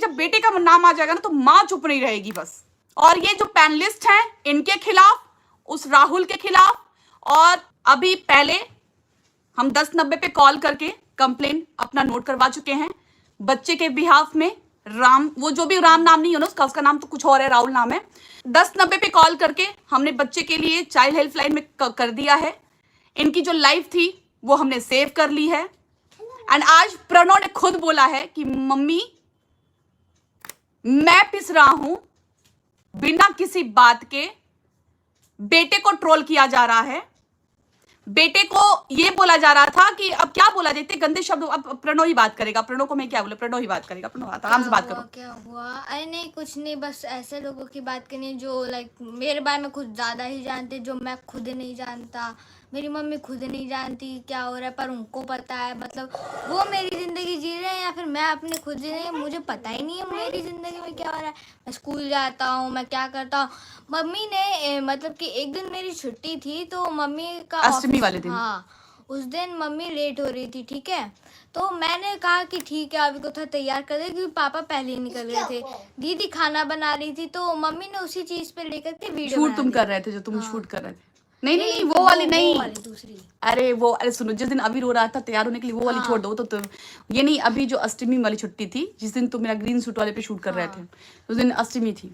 जब बेटे का नाम आ जाएगा ना तो माँ चुप नहीं रहेगी बस। और ये जो पैनलिस्ट हैं इनके खिलाफ, उस राहुल के खिलाफ, और अभी पहले हम 1090 पे कॉल करके कंप्लेन अपना नोट करवा चुके हैं बच्चे के बिहाफ में। राम, वो जो भी राम नाम नहीं है ना उसका नाम तो कुछ और है, राहुल नाम है। 1090 पे कॉल करके हमने बच्चे के लिए चाइल्ड हेल्पलाइन में कर दिया है। इनकी जो लाइफ थी वो हमने सेव कर ली है। एंड आज प्रणव ने खुद बोला है कि मम्मी मैं पिस रहा हूं बिना किसी बात के, बेटे को ट्रोल किया जा रहा है, बेटे को ये बोला जा रहा था कि अब क्या बोला जाते गंदे शब्द। अब प्रणव ही बात करेगा, प्रणव को मैं क्या बोला, प्रणव ही बात करेगा। प्रणव आराम से बात करो। क्या हुआ? अरे नहीं कुछ नहीं, बस ऐसे लोगों की बात करनी जो लाइक मेरे बारे में कुछ ज़्यादा ही जानते, जो मैं खुद नहीं जानता, मेरी मम्मी खुद नहीं जानती क्या हो रहा है, पर उनको पता है। मतलब वो मेरी ज़िंदगी जी रहे हैं या फिर मैं अपनी खुद जी रही हूँ, मुझे पता ही नहीं है मेरी ज़िंदगी में क्या हो रहा है। मैं स्कूल जाता हूँ, मैं क्या करता हूँ। मम्मी ने मतलब कि एक दिन मेरी छुट्टी थी तो मम्मी का अष्टमी वाले दिन, हाँ उस दिन मम्मी लेट हो रही थी, ठीक है। तो मैंने कहा कि ठीक है अभी को थोड़ा तैयार कर दे, क्योंकि पापा पहले ही निकल गए थे। दीदी खाना बना रही थी तो मम्मी ने उसी चीज पे लेकर के वीडियो शूट तुम कर रहे थे, जो तुम शूट कर रहे थे। नहीं नहीं नहीं, वो वो वाली नहीं, वाली दूसरी। अरे सुनो, जिस दिन अभी रो रहा था तैयार होने के लिए, वो वाली छोड़ दो। तो ये नहीं, अभी जो अष्टमी वाली छुट्टी थी जिस दिन तुम मेरा ग्रीन सूट वाले पे शूट कर रहे थे, उस दिन अष्टमी थी।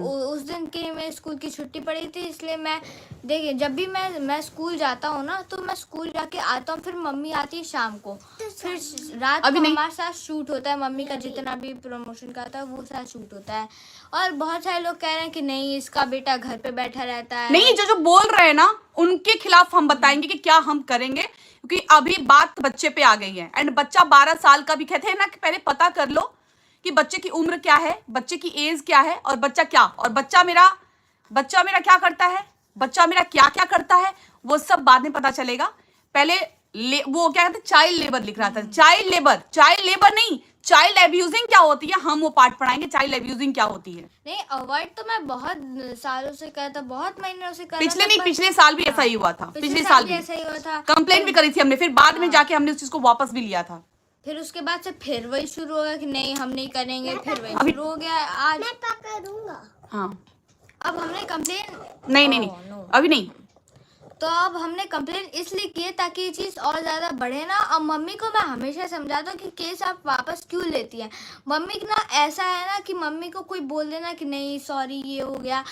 उस दिन की मैं स्कूल की छुट्टी पड़ी थी, इसलिए मैं देखिए जब भी मैं स्कूल जाता हूँ ना तो मैं स्कूल जाके आता हूँ, फिर मम्मी आती है शाम को, फिर रात को हमारे साथ शूट होता है। मम्मी का जितना भी प्रमोशन का था वो साथ शूट होता है। और बहुत सारे लोग कह रहे हैं कि नहीं इसका बेटा घर पे बैठा रहता है। नहीं, जो बोल रहे हैं ना उनके खिलाफ हम बताएंगे कि क्या हम करेंगे, क्योंकि अभी बात बच्चे पे आ गई है। एंड बच्चा 12 साल का भी, कहते हैं ना कि पहले पता कर लो कि बच्चे की उम्र क्या है, बच्चे की एज क्या है, और बच्चा मेरा क्या करता है, बच्चा मेरा क्या क्या करता है, वो सब बाद में पता चलेगा। पहले वो क्या कहते हैं, चाइल्ड लेबर लिख रहा था। चाइल्ड लेबर नहीं, चाइल्ड एब्यूजिंग क्या होती है, हम वो पार्ट पढ़ाएंगे। चाइल्ड एब्यूजिंग क्या होती है। नहीं अवॉइड तो मैं बहुत सालों से कर था, बहुत महीनों से कर पिछले साल भी ऐसा ही हुआ था। पिछले साल भी ऐसा ही हुआ था। कंप्लेंट भी करी थी हमने, फिर बाद में जाके हमने उस चीज को वापस भी लिया था। फिर उसके बाद से फिर वही शुरू हो गया कि नहीं हम नहीं करेंगे, फिर वही शुरू हो गया। आज मैं पकड़ूंगा। हाँ अब हमने कंप्लेन नहीं अभी नहीं, तो अब हमने कंप्लेन इसलिए की है ताकि ये चीज़ और ज़्यादा बढ़े ना। और मम्मी को मैं हमेशा समझाता हूँ कि केस आप वापस क्यों लेती हैं। मम्मी ना ऐसा है ना कि मम्मी को कोई बोल देना कि नहीं सॉरी ये हो गया,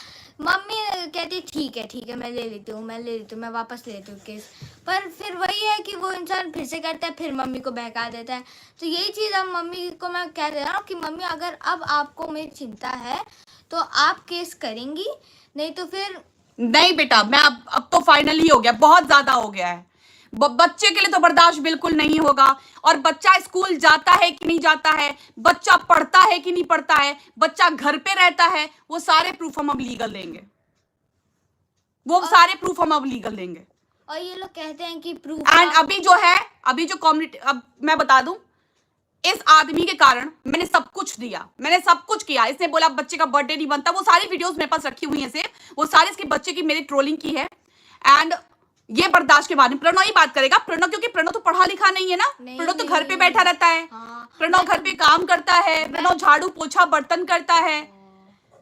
मम्मी कहती ठीक है मैं ले लेती हूँ, मैं वापस ले लेती हूँ केस। पर फिर वही है कि वो इंसान फिर से करता है, फिर मम्मी को बहका देता है। तो यही चीज़ अब मम्मी को मैं कह दे रहा हूँ कि मम्मी अगर अब आपको मेरी चिंता है तो आप केस करेंगी, नहीं तो फिर नहीं बेटा, मैं अब तो फाइनल ही हो गया, बहुत ज्यादा हो गया है। बच्चे के लिए तो बर्दाश्त बिल्कुल नहीं होगा। और बच्चा स्कूल जाता है कि नहीं जाता है, बच्चा पढ़ता है कि नहीं पढ़ता है, बच्चा घर पे रहता है, वो सारे प्रूफ हम अब लीगल देंगे। और ये लोग कहते हैं कि प्रूफ, एंड अभी जो कम्युनिटी, अब मैं बता दूं, इस आदमी के कारण मैंने सब कुछ दिया, मैंने सब कुछ किया। इसने बोला बच्चे का बर्थडे नहीं बनता, वो सारी वीडियोस मेरे पास रखी हुई हैं सिर्फ, वो सारे इसके बच्चे की मेरी ट्रोलिंग की है। एंड ये बर्दाश्त के बारे में प्रणव ही बात करेगा। प्रणव, क्योंकि प्रणव तो पढ़ा लिखा नहीं है ना, प्रणव तो घर पे बैठा रहता है। प्रणव घर पे काम करता है, प्रणव झाड़ू पोछा बर्तन करता है।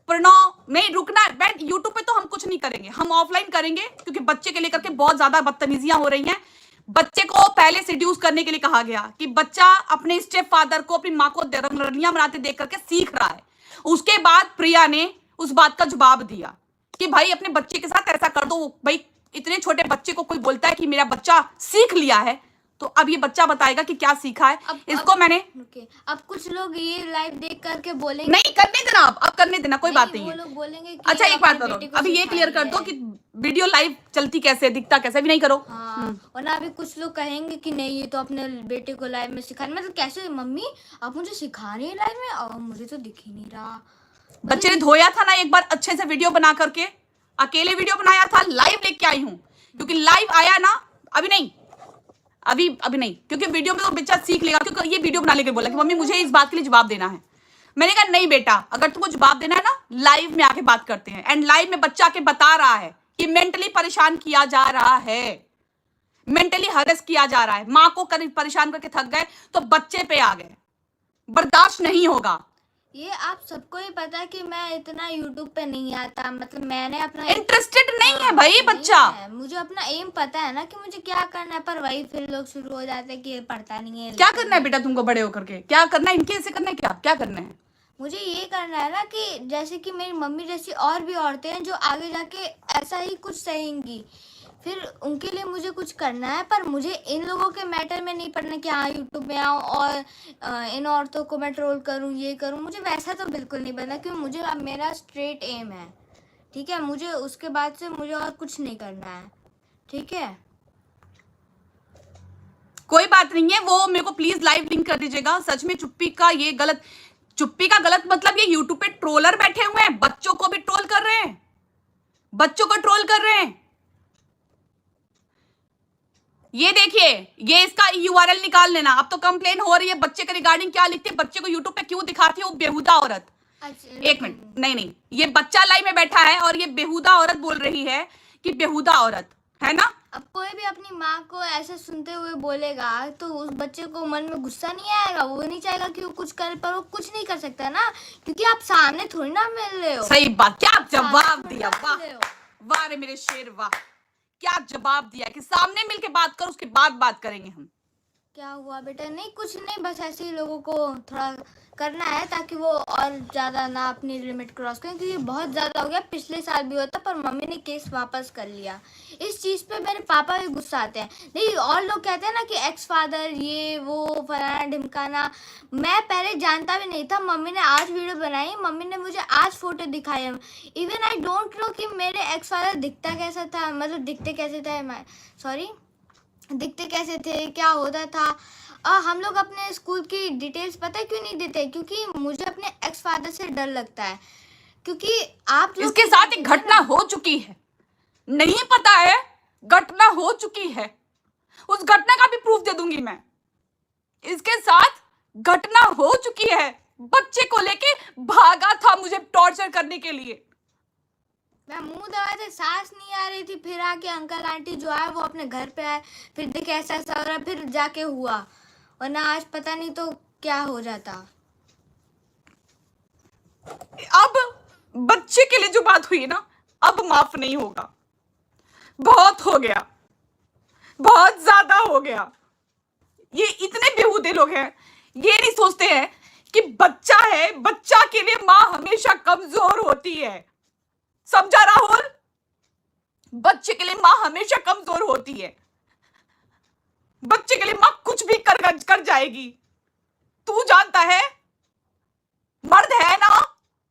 प्रणव नहीं रुकना, बैठ, यूट्यूब पे तो हम कुछ नहीं करेंगे, हम ऑफलाइन करेंगे, क्योंकि बच्चे के लेकर के बहुत ज्यादा बदतमीजियां हो रही हैं। बच्चे को पहले सिड्यूस करने के लिए कहा गया कि बच्चा अपने स्टेप फादर को, अपनी माँ को रंगरलियां बनाते देख करके सीख रहा है। उसके बाद प्रिया ने उस बात का जवाब दिया कि भाई अपने बच्चे के साथ ऐसा कर दो। भाई इतने छोटे बच्चे को कोई बोलता है कि मेरा बच्चा सीख लिया है, तो अब ये बच्चा बताएगा कि क्या सीखा है। मैंने अब कुछ लोग ये लाइव देख करके बोलेंगे, नहीं करने देना, अब करने देना, कोई बात नहीं है। लोग बोलेंगे कि अच्छा एक बात करो, अभी ये क्लियर कर दो कि वीडियो लाइव चलती कैसे, दिखता कैसे, भी नहीं करो। और ना अभी कुछ लोग कहेंगे कि नहीं ये तो अपने बेटे को लाइव में सिखा, मतलब कैसे मम्मी आप मुझे सिखा रही है लाइव में, और मुझे तो दिख ही नहीं रहा। बच्चे ने धोया था ना एक बार अच्छे से वीडियो बना करके, अकेले वीडियो बनाया था, लाइव लेके आई हूँ, क्योंकि लाइव आया ना, अभी नहीं, क्योंकि वीडियो में तो बच्चा सीख लेगा। क्योंकि ये वीडियो बना लेकर बोला कि मम्मी मुझे इस बात के लिए जवाब देना है। मैंने कहा नहीं बेटा, अगर तुमको जवाब देना है ना, लाइव में आके बात करते हैं। एंड लाइव में बच्चा के बता रहा है कि मेंटली परेशान किया जा रहा है, मेंटली हरेस किया जा रहा है। माँ को परेशान करके थक गए तो बच्चे पे आ गए, बर्दाश्त नहीं होगा। ये आप सबको ही पता है कि मैं इतना यूट्यूब पे नहीं आता, मतलब मैंने अपना इंटरेस्टेड नहीं है हाँ, भाई नहीं बच्चा। है। मुझे अपना एम पता है ना कि मुझे क्या करना है, पर वही फिर लोग शुरू हो जाते हैं कि ये पढ़ता नहीं है, क्या लिखता करना है नहीं बेटा तुमको बड़े होकर के? क्या करना है? इनके ऐसे करना है? क्या क्या करना है? मुझे ये करना है ना कि जैसे कि मेरी मम्मी जैसी और भी औरतें हैं जो आगे जाके ऐसा ही कुछ सहेंगी, फिर उनके लिए मुझे कुछ करना है। पर मुझे इन लोगों के मैटर में नहीं पड़ना कि हाँ यूट्यूब में आऊँ और इन औरतों को मैं ट्रोल करूँ, ये करूँ। मुझे वैसा तो बिल्कुल नहीं बनना, क्योंकि मुझे अब मेरा स्ट्रेट एम है, ठीक है। मुझे उसके बाद से मुझे और कुछ नहीं करना है, ठीक है। कोई बात नहीं है, वो मेरे को प्लीज लाइव लिंक कर दीजिएगा। सच में चुप्पी का ये गलत, चुप्पी का गलत मतलब ये यूट्यूब पे ट्रोलर बैठे हुए हैं, बच्चों को भी ट्रोल कर रहे हैं, बच्चों को ट्रोल कर रहे हैं। ये देखिए, ये इसका यूआरएल निकाल लेना। अब तो कंप्लेन हो रही है बच्चे के रिगार्डिंग, क्या लिखते हैं, बच्चे को यूट्यूब पे क्यों दिखाती है वो बेहुदा औरत। अच्छा, एक मिनट, नहीं, ये बच्चा लाइव में बैठा है और ये बेहुदा औरत बोल रही है कि बेहुदा औरत है ना। अब कोई भी अपनी माँ को ऐसे सुनते हुए बोलेगा तो उस बच्चे को मन में गुस्सा नहीं आएगा? वो नहीं चाहेगा कि वो कुछ करे, पर वो कुछ नहीं कर सकता ना, क्योंकि आप सामने थोड़ी ना मिल रहे हो। सही बात, क्या जवाब सामने दिया, थोड़ी ना वाह मिल रहे हो। वाह रे मेरे शेर, वाह क्या जवाब दिया कि सामने मिलके बात करो, उसके बाद बात करेंगे हम। क्या हुआ बेटा? नहीं कुछ नहीं, बस ऐसे ही लोगों को थोड़ा करना है ताकि वो और ज़्यादा ना अपनी लिमिट क्रॉस करें, क्योंकि बहुत ज़्यादा हो गया। पिछले साल भी होता पर मम्मी ने केस वापस कर लिया। इस चीज़ पे मेरे पापा भी गुस्सा आते हैं। नहीं, और लोग कहते हैं ना कि एक्स फादर ये वो फलाना ढिमकाना। मैं पहले जानता भी नहीं था, मम्मी ने आज वीडियो बनाई, मम्मी ने मुझे आज फोटो दिखाई। इवन आई डोंट नो कि मेरे एक्स फादर दिखता कैसा था, मतलब दिखते कैसे थे, सॉरी दिखते कैसे थे, क्या होता था। हम लोग अपने स्कूल की डिटेल्स पता है क्यों नहीं देते? क्योंकि मुझे अपने एक्स फादर से डर लगता है, क्योंकि आप लोग इसके साथ एक घटना हो चुकी है, नहीं पता है, घटना हो चुकी है, उस घटना का भी प्रूफ दे दूंगी मैं। इसके साथ घटना हो चुकी है, बच्चे को लेके भागा था मुझे टॉर्चर करने के लिए। मैं मुंह दबाए थे, सांस नहीं आ रही थी, फिर आके अंकल आंटी जो आए वो अपने घर पे आए, फिर देखे ऐसा ऐसा हो रहा, फिर जाके हुआ, वरना आज पता नहीं तो क्या हो जाता। अब बच्चे के लिए जो बात हुई ना, अब माफ नहीं होगा। बहुत हो गया, बहुत ज्यादा हो गया। ये इतने बेहुदे लोग हैं, ये नहीं सोचते हैं कि बच्चा है, बच्चा के लिए माँ हमेशा कमजोर होती है। समझा राहुल? बच्चे के लिए माँ हमेशा कमजोर होती है, बच्चे के लिए माँ कुछ भी कर जाएगी। तू जानता है, मर्द है ना,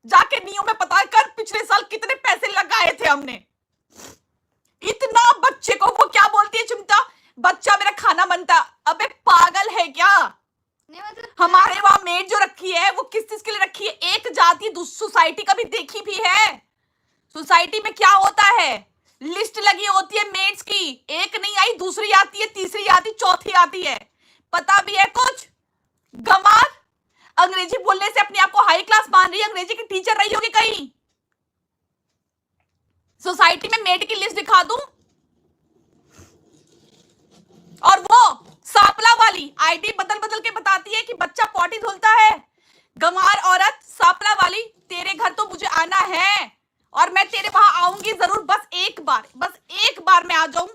जाके नियो में पता कर पिछले साल कितने पैसे लगाए थे हमने। इतना बच्चे को, वो क्या बोलती है चिमटा, बच्चा मेरा खाना बनता। अबे पागल है क्या? नहीं मतलब हमारे वहां मेड जो रखी है वो किस चीज के लिए रखी है? एक जाति सोसाइटी का भी देखी भी है। सोसाइटी में क्या होता है, लिस्ट लगी होती है मेड्स की, एक नहीं आई दूसरी आती है, तीसरी आती, चौथी आती है। पता भी है कुछ? गमार अंग्रेजी बोलने से अपने आप को हाई क्लास मान रही है, अंग्रेजी की टीचर रही होगी कहीं। सोसाइटी में मेड की लिस्ट दिखा दूं, और वो सापला वाली आईडी बदल बदल के बताती है कि बच्चा पॉटी धुलता है। गंवार औरत, सापला वाली, तेरे घर तो मुझे आना है और मैं तेरे वहां आऊंगी जरूर। बस एक बार मैं आ जाऊं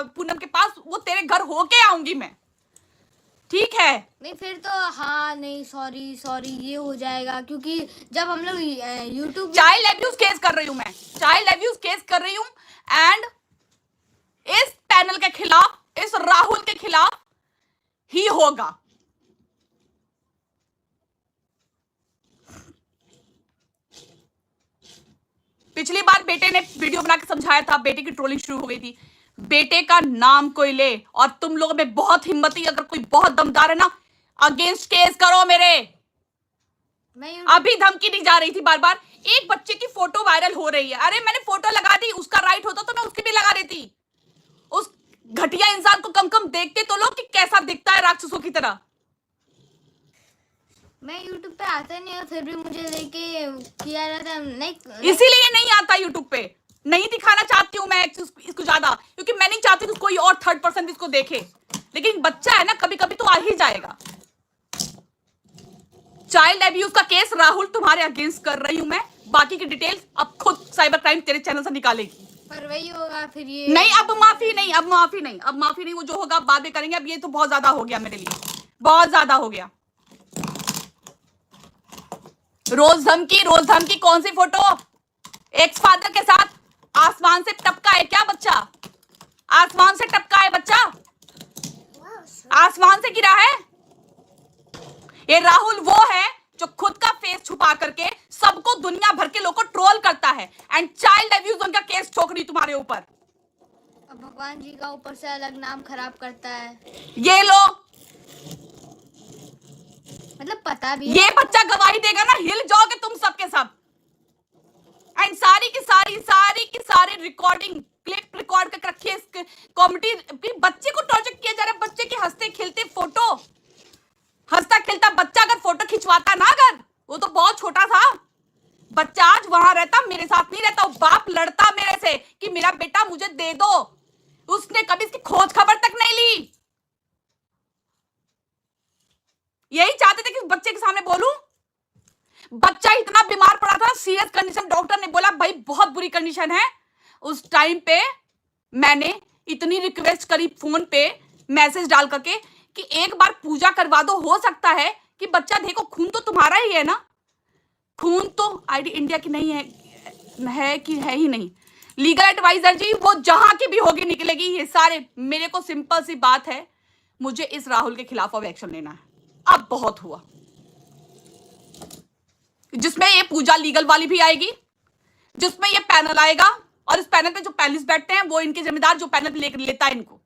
पूनम के पास, वो तेरे घर होके आऊंगी मैं, ठीक है? नहीं फिर तो हाँ, नहीं सॉरी ये हो जाएगा, क्योंकि जब हम लोग यूट्यूब चाइल्ड अब्यूज केस कर रही हूं मैं, चाइल्ड अब्यूज केस कर रही हूं। एंड इस पैनल के खिलाफ, इस राहुल के खिलाफ ही होगा। पिछली बार बेटे ने वीडियो बना के समझाया था, बेटे की ट्रोलिंग शुरू हो गई थी। बेटे का नाम कोई ले और तुम लोगों में बहुत हिम्मती, अगर कोई बहुत दमदार है ना, अगेंस्ट केस करो मेरे। अभी धमकी दी जा रही थी बार बार। एक बच्चे की फोटो वायरल हो रही है, अरे मैंने फोटो लगा दी, उसका राइट होता तो मैं उसकी भी लगा देती। उस घटिया इंसान को कम कम देखते तो लोग कि कैसा दिखता है राक्षसों की तरह। मैं यूट्यूब पे आता नहीं है, फिर भी मुझे लेके किया जाता है। नहीं इसीलिए नहीं आता यूट्यूब पे, नहीं दिखाना चाहती हूँ मैं इसको ज्यादा, क्योंकि मैं नहीं चाहती कि कोई और थर्ड पर्सन इसको देखे। लेकिन बच्चा है ना, कभी कभी तो आ ही जाएगा। चाइल्ड अब्यूज का केस राहुल तुम्हारे अगेंस्ट कर रही हूं मैं। बाकी की डिटेल्स अब खुद साइबर क्राइम तेरे चैनल से निकालेगी। पर वही होगा फिर ये। नहीं, अब माफी नहीं, अब माफी नहीं, अब माफी नहीं। वो जो होगा बाद में करेंगे। अब ये तो बहुत ज्यादा हो गया मेरे लिए, बहुत ज्यादा हो गया। रोज धमकी कौन सी फोटो? एक्स फादर के साथ आसमान से टपका है क्या बच्चा? आसमान से टपका है बच्चा, आसमान से गिरा है। ये राहुल वो है जो खुद का फेस छुपा करके सबको, दुनिया भर के लोग को ट्रोल करता है। एंड चाइल्ड अब्यूज उनका केस ठोक रही तुम्हारे ऊपर। अब भगवान जी का ऊपर से अलग नाम खराब करता है। ये लो, मतलब पता भी है। ये बच्चा गवाही देगा ना, हिल जाओगे तुम सबके सब। एंड सारी की सारी रिकॉर्डिंग क्लिप रिकॉर्ड करके रखिए। इस कॉमेडी बच्चे को टॉर्चर किया जा रहा है। बच्चे के हंसते खेलते फोटो, हंसता खेलता बच्चा अगर फोटो खिंचवाता ना, अगर वो तो बहुत छोटा था बच्चा, आज वहां रहता, मेरे साथ नहीं रहता। वो बाप लड़ता मेरे से कि मेरा बेटा मुझे दे दो। उसने कभी इसकी खोज खबर तक नहीं ली। यही चाहते थे कि बच्चे के सामने बोलूं। बच्चा इतना बीमार पड़ा था, सीरियस कंडीशन, डॉक्टर ने बोला भाई बहुत बुरी कंडीशन है। उस टाइम पे मैंने इतनी रिक्वेस्ट करी फोन पे मैसेज डाल करके कि एक बार पूजा करवा दो। हो सकता है कि बच्चा, देखो खून तो तुम्हारा ही है ना, खून तो आईडी इंडिया की नहीं है कि है ही नहीं। लीगल एडवाइजर जी वो जहां की भी होगी निकलेगी। ये सारे मेरे को सिंपल सी बात है, मुझे इस राहुल के खिलाफ अब एक्शन लेना है। अब बहुत हुआ, जिसमें ये पूजा लीगल वाली भी आएगी, जिसमें ये पैनल आएगा, और इस पैनल पे जो पैनलिस्ट बैठते हैं वो इनके जिम्मेदार, जो पैनल लेता है इनको।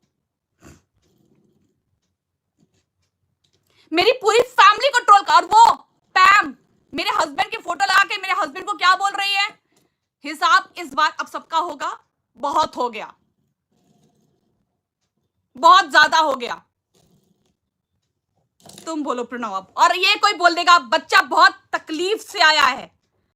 मेरी पूरी फैमिली को ट्रोल कर। और वो पैम मेरे हस्बैंड की फोटो लगा के मेरे हस्बैंड को क्या बोल रही है? हिसाब इस बार अब सबका होगा। बहुत हो गया, बहुत ज्यादा हो गया। तुम बोलो प्रणव अब। और ये कोई बोल देगा बच्चा बहुत तकलीफ से आया है,